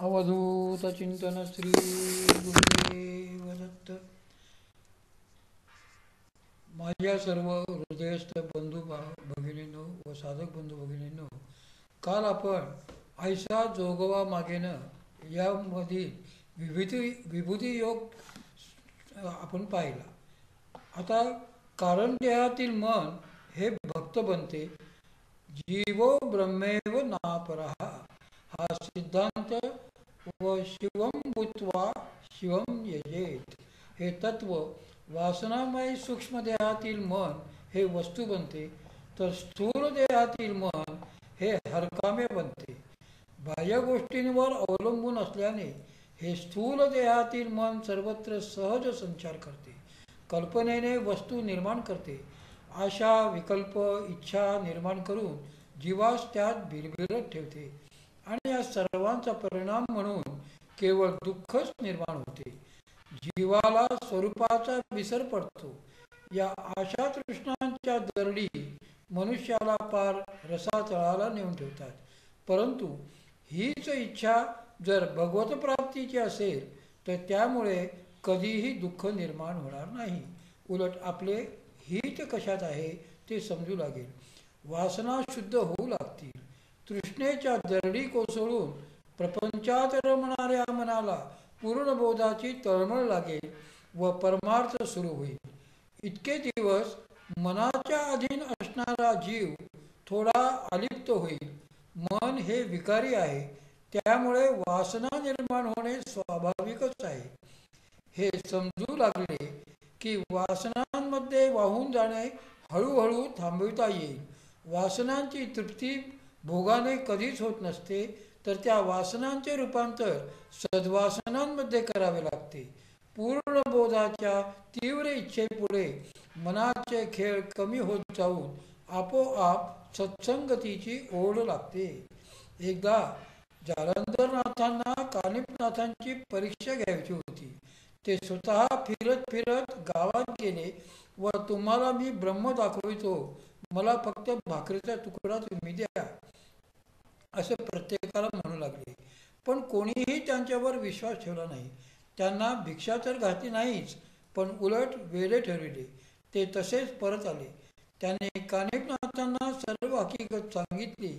अवधूत चिंतन श्री गुरुदेव दत्त. माझ्या सर्व हृदयस्थ बंधू भगिनींनो व साधक बंधू भगिनींनो, काल आपण ऐसा जोगवा मागेनं यामधील विभूती योग आपण पाहिला. आता कारण देहातील मन हे भक्त बनते. जीवो ब्रह्मेव नापरः हा सिद्धांत व शिवम भूत्वा शिवम यजेत हे तत्व वासनामय सूक्ष्म देहातील मन हे वस्तू बनते, तर स्थूल देहातील मन हे हरकामे बनते. बाह्य गोष्टींवर अवलंबून असल्याने हे स्थूल देहातील मन सर्वत्र सहज संचार करते, कल्पनेने वस्तू निर्माण करते, आशा विकल्प इच्छा निर्माण करून जीवास त्यात भिरभिरत ठेवते आणि या सर्वांचा परिणाम म्हणून केवळ दुःखच निर्माण होते. जीवाला स्वरूपाचा विसर पडतो. या आशा तृष्णांच्या दरडी मनुष्याला पार रसातळाला नेऊन ठेवतात. परंतु हीच इच्छा जर भगवत प्राप्तीची असेल तर त्यामुळे कधीही दुःख निर्माण होणार नाही. उलट आपले हित कशात आहे ते समजू लागेल. वासना शुद्ध होऊ लागतील. तृष्णेच्या दरडी कोसळून प्रपंचात रमणाऱ्या मनाला पूर्ण बोधाची तळमळ लागेल व परमार्थ सुरू होईल. इतके दिवस मनाच्या अधीन असणारा जीव थोडा अलिप्त होईल. मन हे विकारी आहे, त्यामुळे वासना निर्माण होणे स्वाभाविकच आहे. हे समजू लागले की वासनांमध्ये वाहून जाणे हळूहळू थांबविता येईल. वासनांची तृप्ती भोगाने कधीच होत नसते, तर त्या वासनांचे रूपांतर सद्वासनांमध्ये करावे लागते. पूर्ण बोधाच्या तीव्र इच्छेपुढे मनाचे खेळ कमी होत जाऊन आपोआप सत्संगतीची ओढ लागते. एकदा जालंधरनाथांना कानिफनाथांची परीक्षा घ्यायची होती. ते स्वतः फिरत फिरत गावात गेले व तुम्हाला मी ब्रह्म दाखवितो, मला फक्त भाकरीचा तुकडा तुम्ही द्या, असे प्रत्येकाला म्हणू लागले. पण कोणीही त्यांच्यावर विश्वास ठेवला नाही. त्यांना भिक्षा तर घातली नाहीच, पण उलट वेडे ठरविले. ते तसेच परत आले. त्याने कानिफनाथांना सर्व हकीकत सांगितली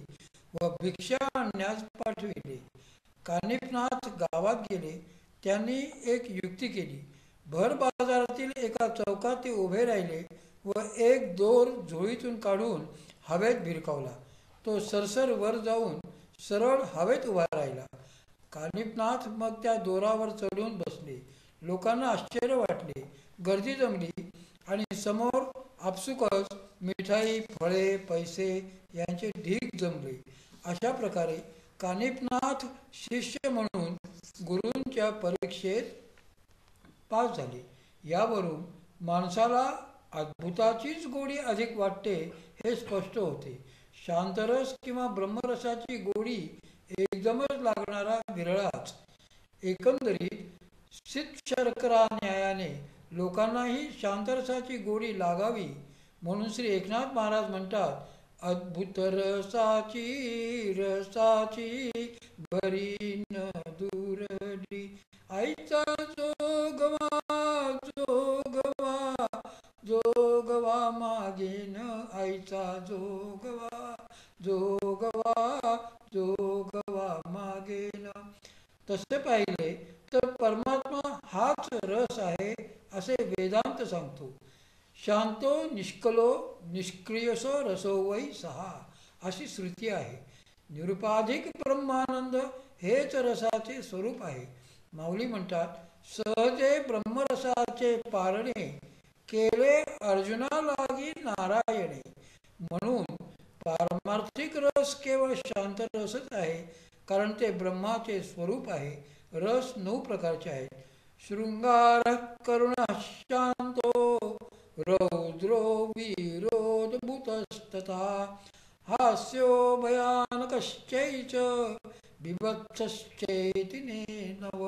व भिक्षा आणण्यास पाठविले. कानिफनाथ गावात गेले. त्यांनी एक युक्ती केली. भर बाजारातील एका चौकात ते उभे राहिले व एक दोर झोळीतून काढून हवेत भिरकावला. तो सरसर वर जाऊन सरळ हवेत उभा राहिला. कानिफनाथ मग त्या दोरावर चढून बसले. लोकांना आश्चर्य वाटले. गर्दी जमली आणि समोर आपसुकच मिठाई, फळे, पैसे यांचे ढीग जमले. अशा प्रकारे कानिफनाथ शिष्य म्हणून गुरूंच्या परीक्षेत पास झाले. यावरून माणसाला अद्भुताचीच गोडी अधिक वाटते हे स्पष्ट होते. शांतरस किंवा ब्रह्मरसाची गोडी एकदमच लागणारा विरळाच. एकंदरीत सिद्धशर्करा न्यायाने लोकांनाही शांतरसाची गोडी लागावी म्हणून श्री एकनाथ महाराज म्हणतात, अद्भुत रसाची रसाची बरी न दुरडी, आईचा जोगवा जोगवा जोगवा मागेन, आईचा जोगवा जोगवा जोगवा मागेन. तसे पाहिले तर परमात्मा हाच रस आहे असे वेदांत सांगतो. शांतो निष्कलो निष्क्रियसो रसो वै सहा अशी श्रुती आहे. निरुपाधिक ब्रह्मानंद हेच रसाचे स्वरूप आहे. माऊली म्हणतात, सहजे ब्रह्मरसाचे पारणे केले अर्जुना लागी नारायणे. म्हणून पारमार्थिक रस केवळ शांत रसच आहे, कारण ते ब्रह्माचे स्वरूप आहे. रस 9 प्रकारचे आहेत. शृंगार करुण शांतो रौद्रो विरोधभूतस्तथा हास्यो भयानकश्चैच बिभत्सश्चेति नव.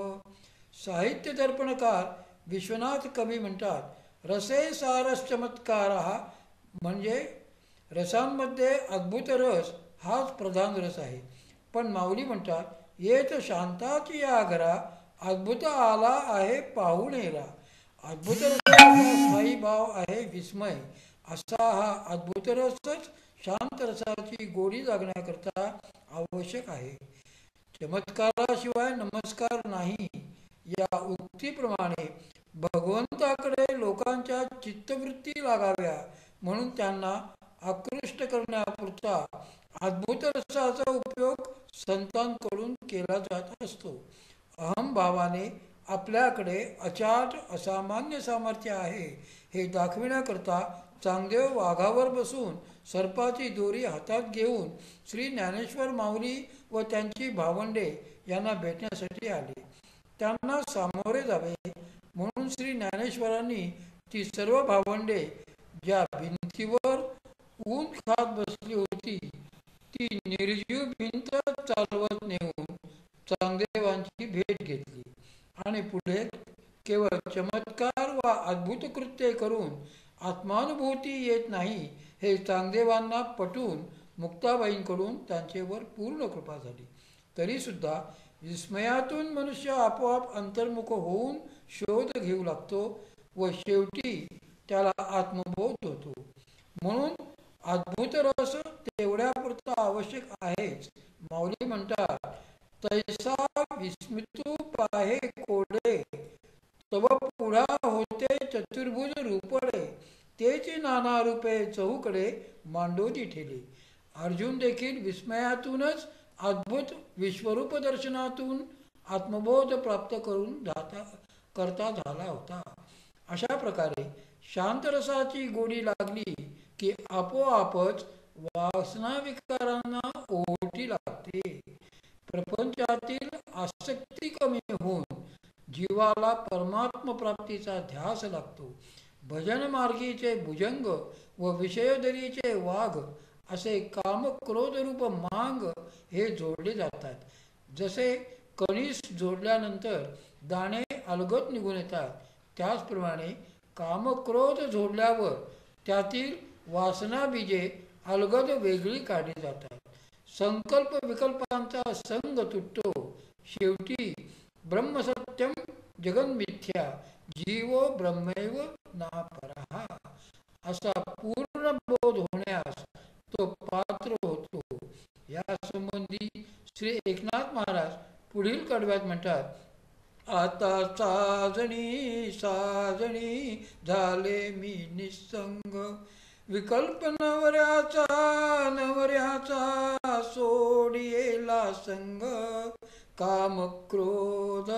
साहित्य दर्पणकार विश्वनाथ कवी म्हणतात, रसे सारस चमत्कारः, म्हणजे रसांमध्ये अद्भुत रस हाच प्रधान रस आहे. पण माऊली म्हणतात, येत शांताची या घरा, अद्भुत आला आहे पाहुणेरा. अद्भुत रसाचा स्थायी भाव आहे विस्मय. असा हा अद्भुत रसच शांत रसाची गोडी जागण्याकरता आवश्यक आहे. चमत्काराशिवाय नमस्कार नाही या उक्तीप्रमाणे भगवंताकडे लोकांच्या चित्तवृत्ती लागाव्या म्हणून त्यांना आकृष्ट करण्यापुरता अद्भुत रसाचा उपयोग संतांकडून केला जात असतो. अहमभावाने आपल्याकडे अचाट असामान्य सामर्थ्य आहे हे दाखविण्याकरता चांगदेव वाघावर बसून सर्पाची दोरी हातात घेऊन श्री ज्ञानेश्वर माऊली व त्यांची भावंडे यांना भेटण्यासाठी आले. त्यांना सामोरे जावे म्हणून श्री ज्ञानेश्वरांनी ती सर्व भावंडे ज्या भिंतीवर ऊन खात बसली होती ती निर्जीव भिंत चालवत नेऊन चांगदेवांची भेट घेतली आणि पुढे केवळ चमत्कार व अद्भुत कृत्ये करून आत्मानुभूती येत नाही हे चांगदेवांना पटून मुक्ताबाईंकडून त्यांचेवर पूर्ण कृपा झाली. तरीसुद्धा विस्मयातून मनुष्य आपोआप अंतर्मुख होऊन शोध घेऊ लागतो व शेवटी त्याला आत्मबोध होतो. म्हणून अद्भुत रस तेवढ्यापुरता आवश्यक आहेच. माऊली म्हणतात, तैसा विस्मितू पाहे कोडे, तव पुढा होते चतुर्भुज रूपडे, तेची नाना रूपे चहूकडे मांडोजी ठेले. अर्जुन देखील विस्मयातूनच अद्भुत विश्वरूप दर्शनातून आत्मबोध प्राप्त करता झाला होता. अशा प्रकारे शांतरसाची गोडी लागली की आपोआपच वासना विकारांना ओढी लागते. प्रपंचातील आसक्ती कमी होऊन जीवाला परमात्म प्राप्तीचा ध्यास लागतो. भजन मार्गीचे भुजंग व विषयदरीचे वाघ असे काम क्रोध रूप मांग हे जोडले जातात. जसे कणीस जोडल्यानंतर दाणे अलगद निघून येतात, त्याचप्रमाणे कामक्रोध जोडल्यावर त्यातील वासना बीजे अलगद वेगळी काढली जातात. संकल्प विकल्पांचा संग तुटतो. शेवटी ब्रह्मसत्यम जगन्मिथ्या जीवो ब्रह्मैव ना परहा असा पूर्ण बोध होण्यास तो पात्र होतो. या संबंधी श्री एकनाथ महाराज पुढील कडव्यात म्हणतात, आता साजणी साजणी झाले मी निसंग, विकल्प नवऱ्याचा नवऱ्याचा सोडियेला संग, काम क्रोध